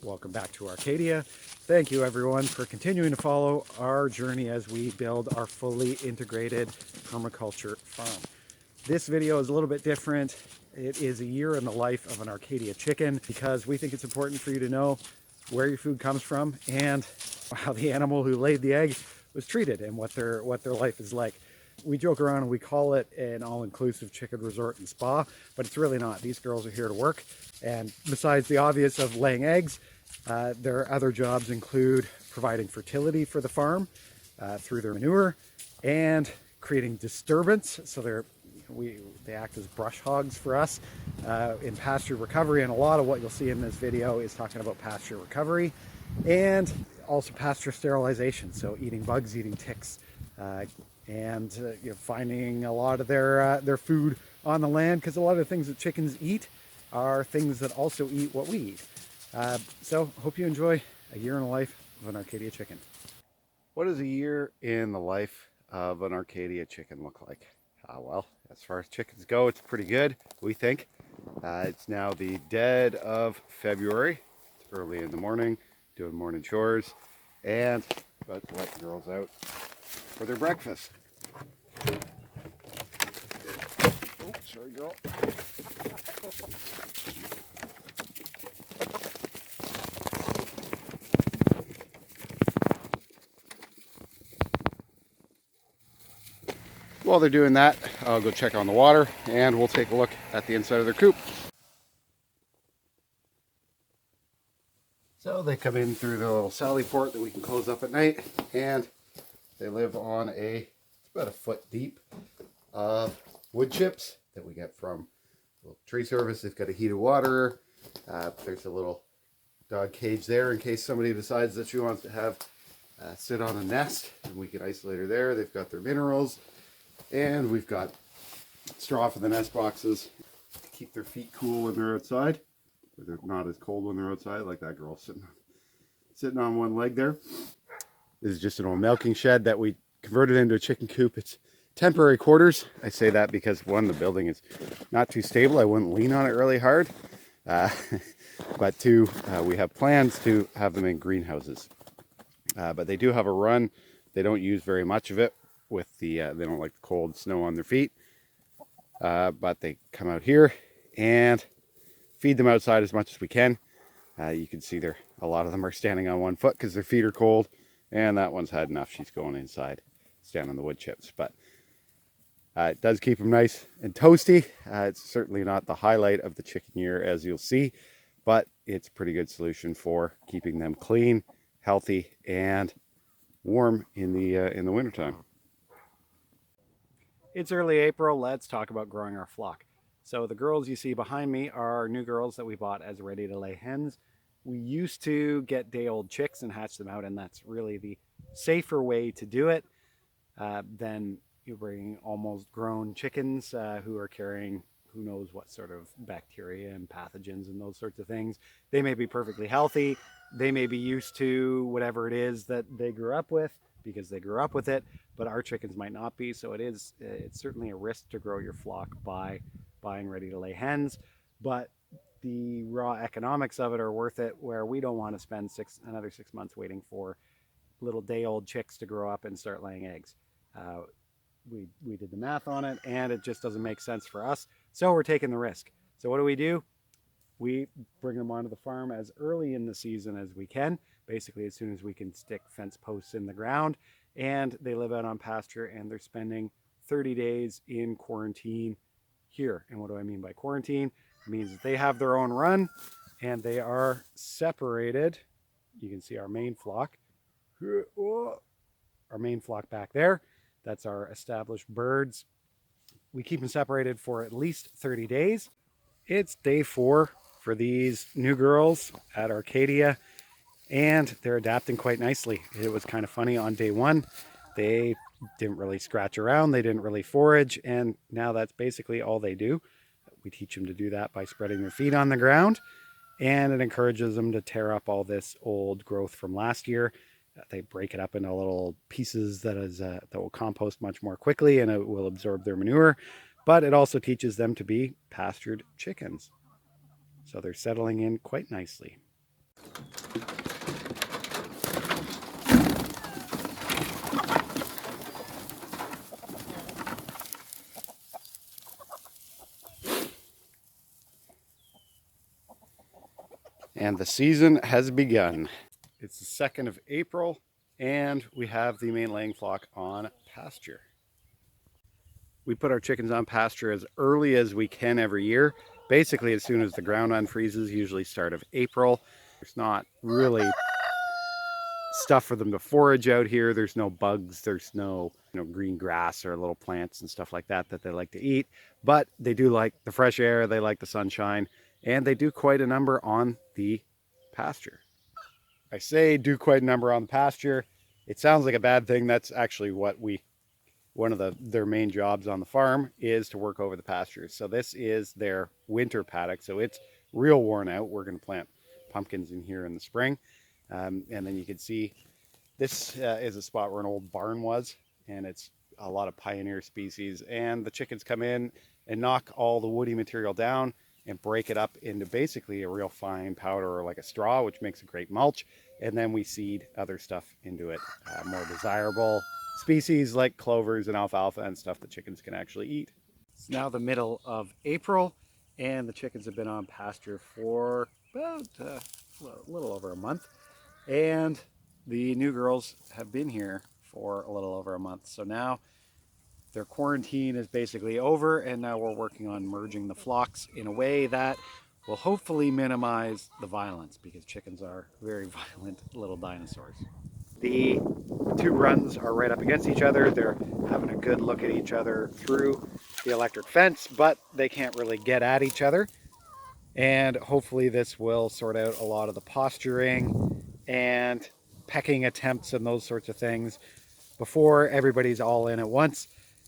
Welcome back to Arcadia. Thank you everyone for continuing to follow our journey as we build our fully integrated permaculture farm. This video is a little bit different. It is a year in the life of an Arcadia chicken because we think it's important for you to know where your food comes from and how the animal who laid the egg was treated and what their life is like. We joke around and we call it an all-inclusive chicken resort and spa, but it's really not. These girls are here to work, and besides the obvious of laying eggs, their other jobs include providing fertility for the farm through their manure and creating disturbance. So they act as brush hogs for us in pasture recovery, and a lot of what you'll see in this video is talking about pasture recovery and also pasture sterilization. So eating bugs, eating ticks, and finding a lot of their food on the land, because a lot of the things that chickens eat are things that also eat what we eat. So hope you enjoy a year in the life of an Arcadia chicken. What does a year in the life of an Arcadia chicken look like? Well, as far as chickens go, it's pretty good, we think. It's now the dead of February. It's early in the morning, doing morning chores, and about to let the girls out for their breakfast. Oh, sorry, girl. While they're doing that, I'll go check on the water and we'll take a look at the inside of their coop. So they come in through the little sally port that we can close up at night, and they live on it's about a foot deep of wood chips that we get from a little tree service. They've got a heated water. There's a little dog cage there in case somebody decides that she wants to have sit on a nest, and we can isolate her there. They've got their minerals, and we've got straw for the nest boxes to keep their feet cool when they're outside. They're not as cold when they're outside, like that girl sitting on one leg there. This is just an old milking shed that we converted into a chicken coop. It's temporary quarters. I say that because one, the building is not too stable. I wouldn't lean on it really hard. But two, we have plans to have them in greenhouses. But they do have a run. They don't use very much of it with they don't like the cold snow on their feet. But they come out here and feed them outside as much as we can. You can see a lot of them are standing on one foot because their feet are cold, and that one's had enough. She's going inside, stand on the wood chips. But it does keep them nice and toasty. It's certainly not the highlight of the chicken year, as you'll see, but it's a pretty good solution for keeping them clean, healthy, and warm in the wintertime. It's early April. Let's talk about growing our flock. So the girls you see behind me are new girls that we bought as ready to lay hens. We used to get day-old chicks and hatch them out, and that's really the safer way to do it than you bring almost grown chickens who are carrying who knows what sort of bacteria and pathogens and those sorts of things. They may be perfectly healthy. They may be used to whatever it is that they grew up with because they grew up with it, but our chickens might not be. So it's certainly a risk to grow your flock by buying ready to lay hens, but the raw economics of it are worth it, where we don't want to spend another 6 months waiting for little day-old chicks to grow up and start laying eggs. We did the math on it, and it just doesn't make sense for us, so we're taking the risk. So what do? We bring them onto the farm as early in the season as we can, basically as soon as we can stick fence posts in the ground, and they live out on pasture, and they're spending 30 days in quarantine here. And what do I mean by quarantine? It means that they have their own run and they are separated. You can see our main flock. Our main flock back there. That's our established birds. We keep them separated for at least 30 days. It's day 4 for these new girls at Arcadia, and they're adapting quite nicely. It was kind of funny on day 1. They didn't really scratch around, they didn't really forage, and now that's basically all they do. We teach them to do that by spreading their feet on the ground, and it encourages them to tear up all this old growth from last year. They break it up into little pieces that will compost much more quickly, and it will absorb their manure, but it also teaches them to be pastured chickens. So they're settling in quite nicely. And the season has begun. It's the 2nd of April, and we have the main laying flock on pasture. We put our chickens on pasture as early as we can every year. Basically, as soon as the ground unfreezes, usually start of April. There's not really stuff for them to forage out here. There's no bugs, there's no green grass or little plants and stuff like that that they like to eat. But they do like the fresh air, they like the sunshine, and they do quite a number on the pasture. I say do quite a number on the pasture. It sounds like a bad thing. That's actually what one of their main jobs on the farm is to work over the pastures. So this is their winter paddock. So it's real worn out. We're going to plant pumpkins in here in the spring. And then you can see this is a spot where an old barn was, and it's a lot of pioneer species. And the chickens come in and knock all the woody material down and break it up into basically a real fine powder or like a straw, which makes a great mulch. And then we seed other stuff into it, more desirable species like clovers and alfalfa and stuff that chickens can actually eat. It's now the middle of April, and the chickens have been on pasture for about a little over a month. And the new girls have been here for a little over a month. So now their quarantine is basically over, and now we're working on merging the flocks in a way that will hopefully minimize the violence, because chickens are very violent little dinosaurs. The two runs are right up against each other. They're having a good look at each other through the electric fence, but they can't really get at each other. And hopefully this will sort out a lot of the posturing and pecking attempts and those sorts of things before everybody's all in at once.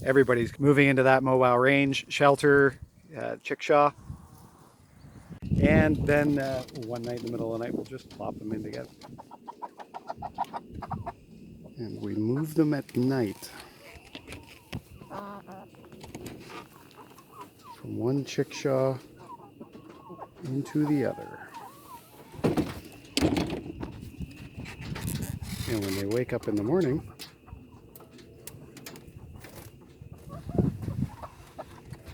Everybody's moving into that mobile range shelter, chickshaw. And then one night in the middle of the night, we'll just plop them in together. And we move them at night from one chickshaw into the other. And when they wake up in the morning,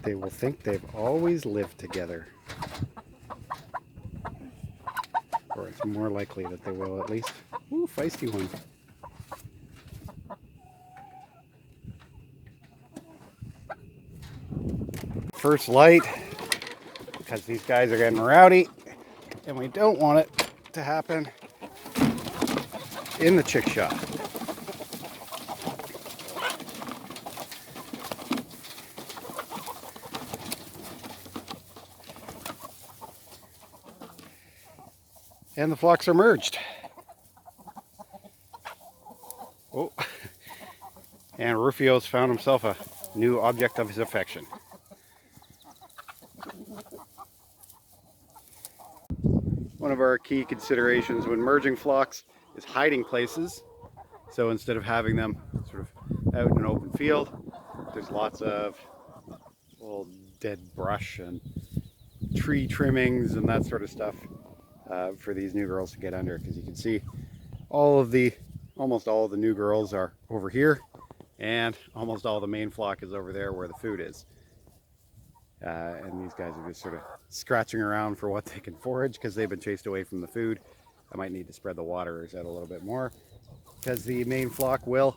they will think they've always lived together. Or it's more likely that they will at least. Ooh, feisty one. First light, because these guys are getting rowdy, and we don't want it to happen in the chickshaw. And the flocks are merged. Oh, and Rufio's found himself a new object of his affection. One of our key considerations when merging flocks is hiding places. So instead of having them sort of out in an open field, there's lots of old dead brush and tree trimmings and that sort of stuff for these new girls to get under, because you can see almost all of the new girls are over here, and almost all the main flock is over there where the food is. And these guys are just sort of scratching around for what they can forage because they've been chased away from the food. I might need to spread the waterers out a little bit more, because the main flock will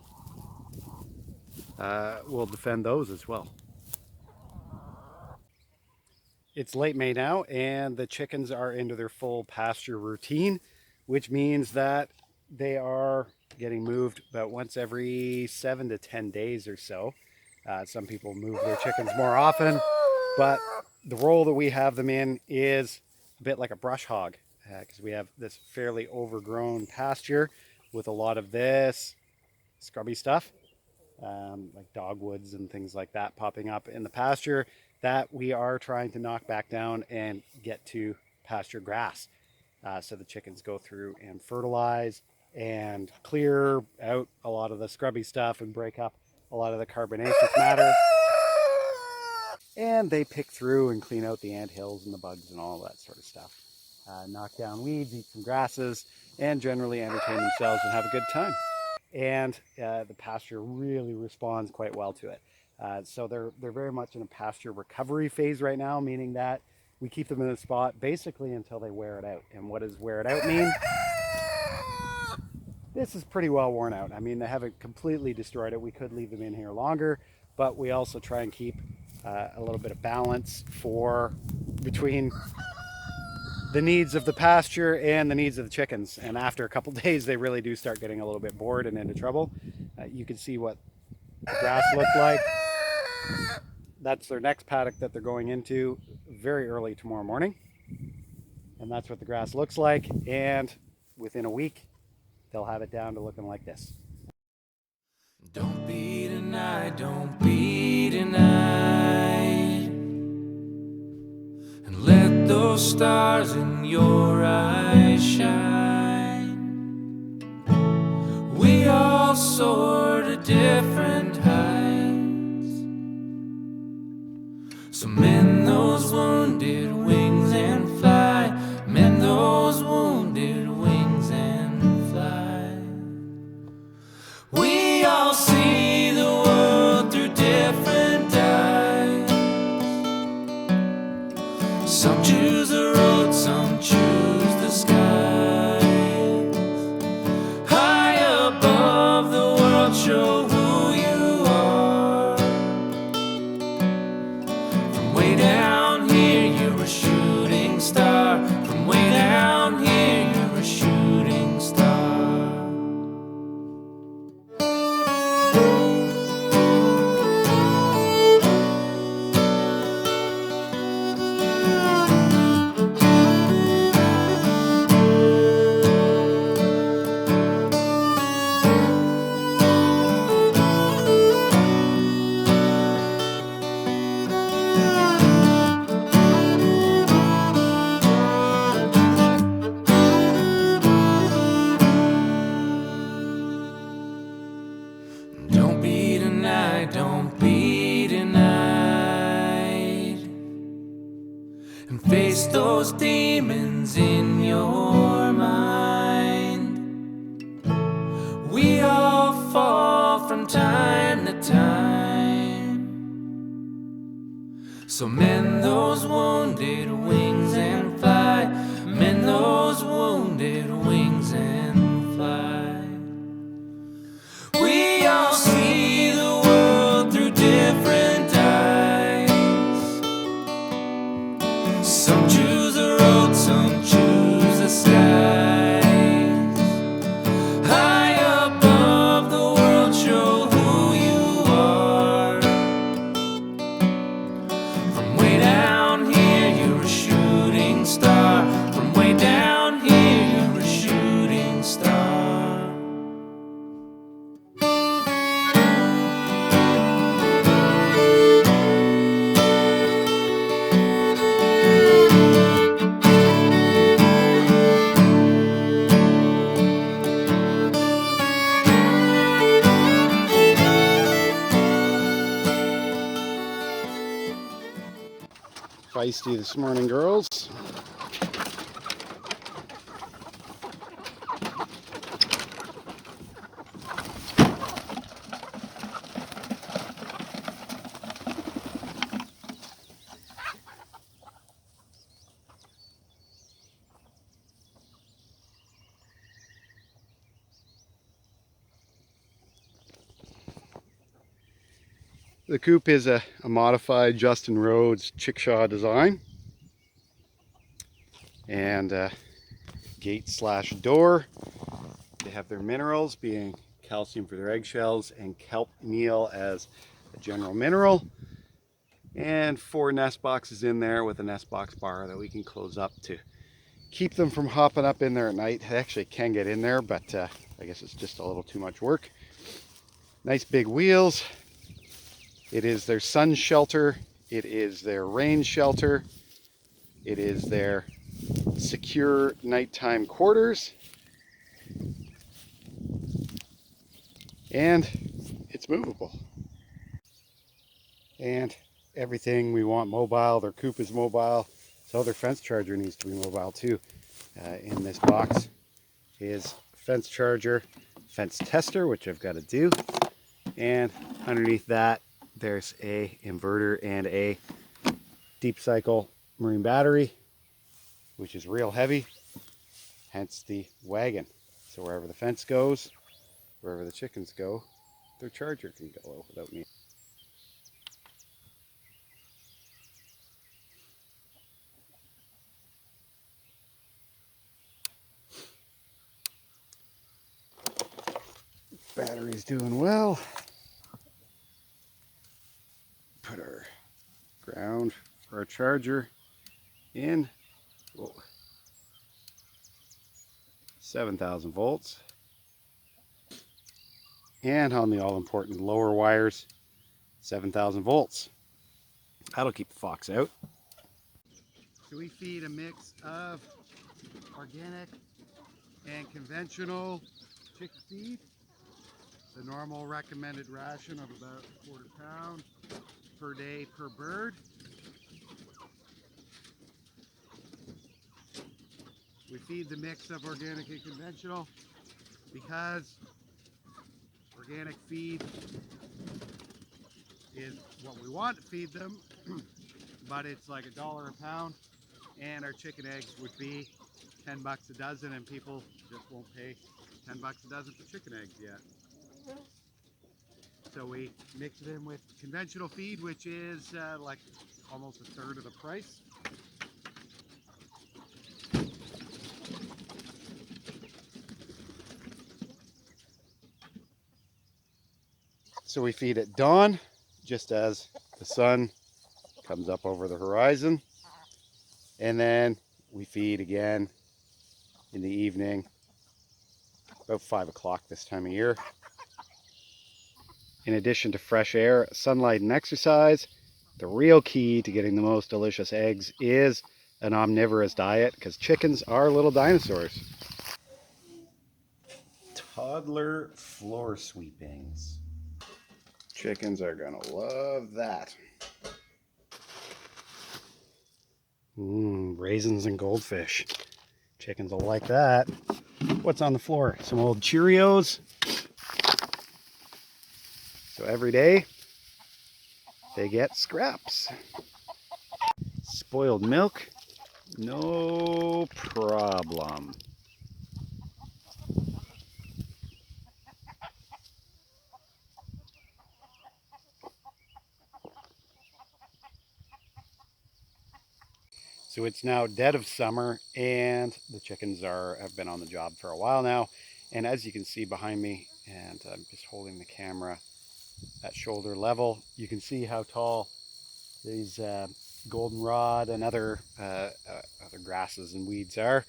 defend those as well. It's late May now, and the chickens are into their full pasture routine, which means that they are getting moved about once every 7 to 10 days or so. Some people move their chickens more often, but the role that we have them in is a bit like a brush hog, because we have this fairly overgrown pasture with a lot of this scrubby stuff, like dogwoods and things like that popping up in the pasture, that we are trying to knock back down and get to pasture grass. So the chickens go through and fertilize and clear out a lot of the scrubby stuff and break up a lot of the carbonaceous matter. And they pick through and clean out the ant hills and the bugs and all that sort of stuff. knock down weeds, eat some grasses, and generally entertain themselves and have a good time. And the pasture really responds quite well to it. So they're very much in a pasture recovery phase right now, meaning that we keep them in a spot basically until they wear it out. And what does wear it out mean? This is pretty well worn out. I mean, they haven't completely destroyed it. We could leave them in here longer, but we also try and keep a little bit of balance between the needs of the pasture and the needs of the chickens. And after a couple days, they really do start getting a little bit bored and into trouble. You can see what the grass looked like. That's their next paddock that they're going into very early tomorrow morning. And that's what the grass looks like. And within a week, they'll have it down to looking like this. Don't be denied, don't be denied, and let those stars in your eyes shine. We all soar to different heights, so mend those wounded wings and fly, mend those wounded wings and fly. We all see the world through different eyes. Some choose the road, some choose the skies. High above the world, show who you are. From way down here, you're a shooting star. From way down here, you're a shooting star. Don't be denied, don't be denied, and face those demons in your mind. We all fall from time to time, so mend those wounded wings and fly, mend those wounded wings and fly. We all see the world through different eyes. Some choose the road, some choose the skies. High above the world, show who you are. From way down here, you're a shooting star. From way down here, you're a shooting star. Feisty this morning, girls. The coop is a modified Justin Rhodes chickshaw design. And gate slash door. They have their minerals, being calcium for their eggshells and kelp meal as a general mineral. And 4 nest boxes in there with a nest box bar that we can close up to keep them from hopping up in there at night. They actually can get in there, but I guess it's just a little too much work. Nice big wheels. It is their sun shelter. It is their rain shelter. It is their secure nighttime quarters. And it's movable. And everything we want mobile. Their coop is mobile. So their fence charger needs to be mobile too. In this box is fence charger, fence tester, which I've got to do. And underneath that, there's a inverter and a deep cycle marine battery, which is real heavy, hence the wagon. So wherever the fence goes, wherever the chickens go, their charger can go without me. Battery's doing well. Put our ground for our charger in. Whoa. 7,000 volts. And on the all-important lower wires, 7,000 volts. That'll keep the fox out. So we feed a mix of organic and conventional chick feed. The normal recommended ration of about a quarter pound per day per bird. We feed the mix of organic and conventional because organic feed is what we want to feed them, but it's like $1 a pound, and our chicken eggs would be 10 bucks a dozen, and people just won't pay 10 bucks a dozen for chicken eggs yet. So we mix it in with conventional feed, which is like almost a third of the price. So we feed at dawn, just as the sun comes up over the horizon. And then we feed again in the evening, about 5 o'clock this time of year. In addition to fresh air, sunlight, and exercise, the real key to getting the most delicious eggs is an omnivorous diet, because chickens are little dinosaurs. Toddler floor sweepings. Chickens are gonna love that. Raisins and goldfish. Chickens will like that. What's on the floor? Some old Cheerios. So every day they get scraps. Spoiled milk, no problem. So it's now dead of summer, and the chickens have been on the job for a while now. And as you can see behind me, and I'm just holding the camera at shoulder level, you can see how tall these goldenrod and other grasses and weeds are.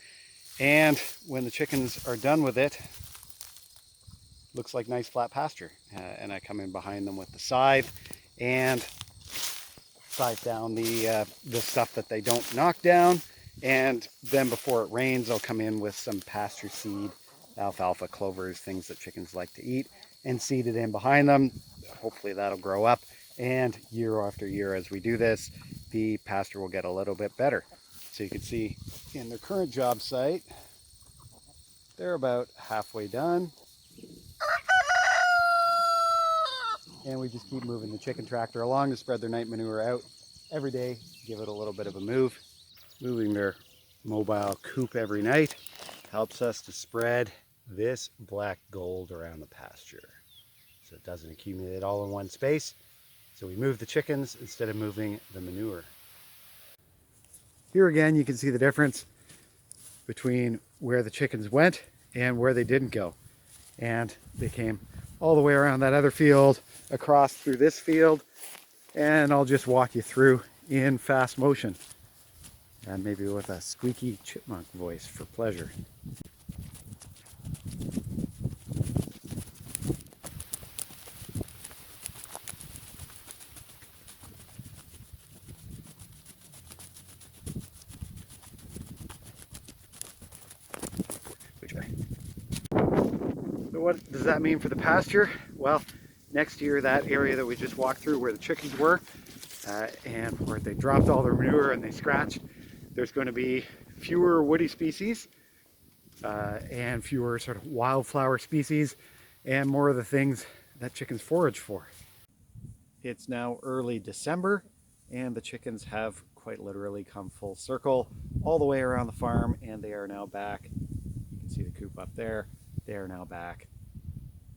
And when the chickens are done with it, looks like nice flat pasture. And I come in behind them with the scythe and scythe down the stuff that they don't knock down. And then before it rains, I'll come in with some pasture seed, alfalfa, clovers, things that chickens like to eat, and seed it in behind them. Hopefully that'll grow up. And year after year as we do this, the pasture will get a little bit better. So you can see in their current job site, they're about halfway done. And we just keep moving the chicken tractor along to spread their night manure out every day, give it a little bit of a move. Moving their mobile coop every night helps us to spread this black gold around the pasture, so it doesn't accumulate all in one space. So we move the chickens instead of moving the manure. Here again, you can see the difference between where the chickens went and where they didn't go. And they came all the way around that other field, across through this field, and I'll just walk you through in fast motion, and maybe with a squeaky chipmunk voice for pleasure. So what does that mean for the pasture? Well, next year, that area that we just walked through where the chickens were, and where they dropped all their manure and they scratched, There's going to be fewer woody species and fewer sort of wildflower species and more of the things that chickens forage for. It's now early December and the chickens have quite literally come full circle all the way around the farm, and they are now back. You can see the coop up there. They are now back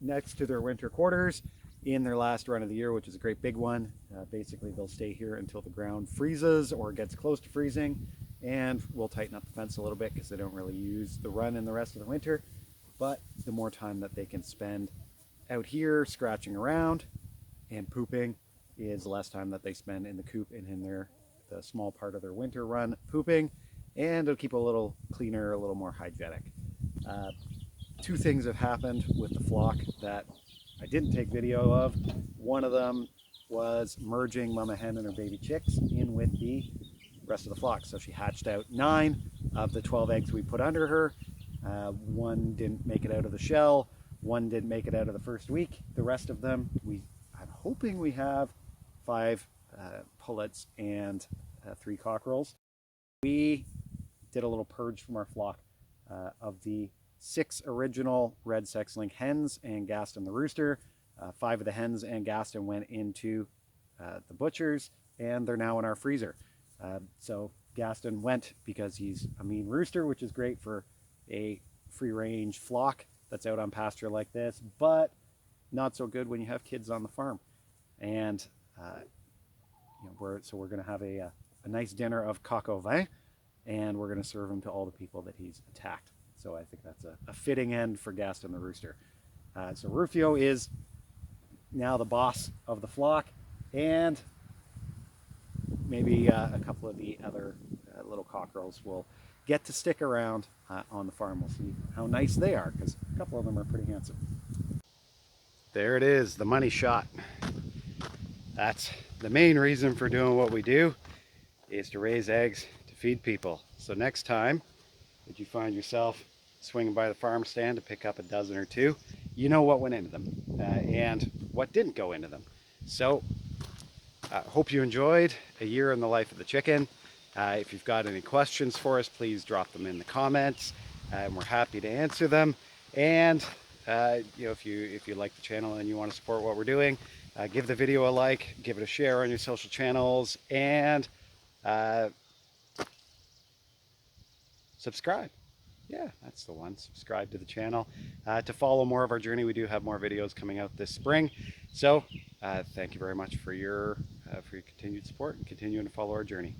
next to their winter quarters in their last run of the year, which is a great big one. Basically, they'll stay here until the ground freezes or gets close to freezing, and we'll tighten up the fence a little bit because they don't really use the run in the rest of the winter. But the more time that they can spend out here scratching around and pooping is less time that they spend in the coop and in the small part of their winter run pooping, and it'll keep a little cleaner, a little more hygienic. Two things have happened with the flock that I didn't take video of. One of them was merging mama hen and her baby chicks in with the rest of the flock. So she hatched out 9 of the 12 eggs we put under her. One didn't make it out of the shell. One didn't make it out of the first week. The rest of them, I'm hoping we have 5 pullets and 3 cockerels. We did a little purge from our flock of the 6 original red sex-link hens and Gaston the rooster. 5 of the hens and Gaston went into the butchers, and they're now in our freezer. So Gaston went because he's a mean rooster, which is great for a free-range flock that's out on pasture like this, but not so good when you have kids on the farm. And we're going to have a nice dinner of coq au vin, and we're going to serve him to all the people that he's attacked. So I think that's a fitting end for Gaston the rooster. So Rufio is now the boss of the flock, and maybe a couple of the other little cockerels will get to stick around on the farm. We'll see how nice they are, because a couple of them are pretty handsome. There it is, the money shot. That's the main reason for doing what we do, is to raise eggs to feed people. So next time that you find yourself swinging by the farm stand to pick up a dozen or 2, you know what went into them and what didn't go into them. So hope you enjoyed a year in the life of the chicken. If you've got any questions for us, please drop them in the comments, and we're happy to answer them. And if you like the channel and you want to support what we're doing, give the video a like, give it a share on your social channels, and subscribe. Yeah, that's the one. Subscribe to the channel to follow more of our journey. We do have more videos coming out this spring. So thank you very much for your continued support and continuing to follow our journey.